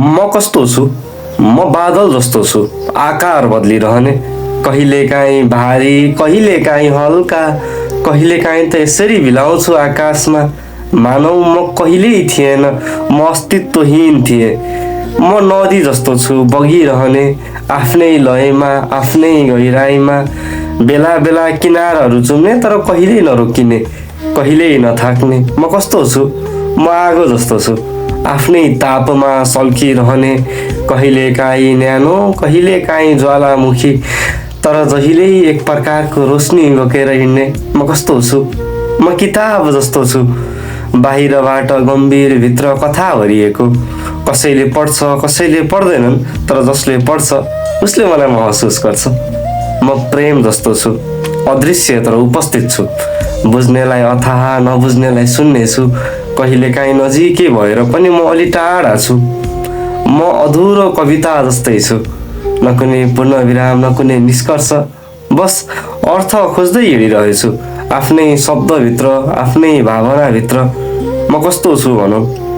म कस्तो छु? म बादल जस्तो छु, आकार बदलिरहने, कहिलेकाहीँ भारी, कहिलेकाहीँ हल्का, कहिलेकाहीँ त यसरी भिलाउँछु आकाशमा, मानौ म कहिल्यै थिएन, म अस्तित्वहीन थिएँ। म नदी जस्तो छु बगिरहने, आफ्नै लयमा, आफ्नै गहिराइमा, बेला बेला किनारहरू चुम्ने तर कहिल्यै नरोकिने, कहिल्यै नथाक्ने। म कस्तो छु? म आगो जस्तो छु, आफ्नै तापमा सल्किरहने, कहिलेकाहीँ न्यानो, कहिलेकाहीँ ज्वालामुखी, तर जहिल्यै एक प्रकारको रोशनी बोकेर हिँड्ने। म कस्तो छु? म किताब जस्तो छु, बाहिरबाट गम्भीर, भित्र कथा भरिएको। कसैले पढ्छ, कसैले पढ्दैनन्, तर जसले पढ्छ उसले मलाई महसुस गर्छ। म प्रेम जस्तो छु, अदृश्य तर उपस्थित छु, बुझ्नेलाई अथाह, नबुझ्नेलाई सुन्ने छु, कहिलेकाहीँ नजिकै भएर पनि म अलि टाढा छु। म अधुरो कविता जस्तै छु, न कुनै पूर्णविराम, न कुनै निष्कर्ष, बस अर्थ खोज्दै हिँडिरहेछु आफ्नै शब्दभित्र, आफ्नै भावनाभित्र। म कस्तो छु भनौँ?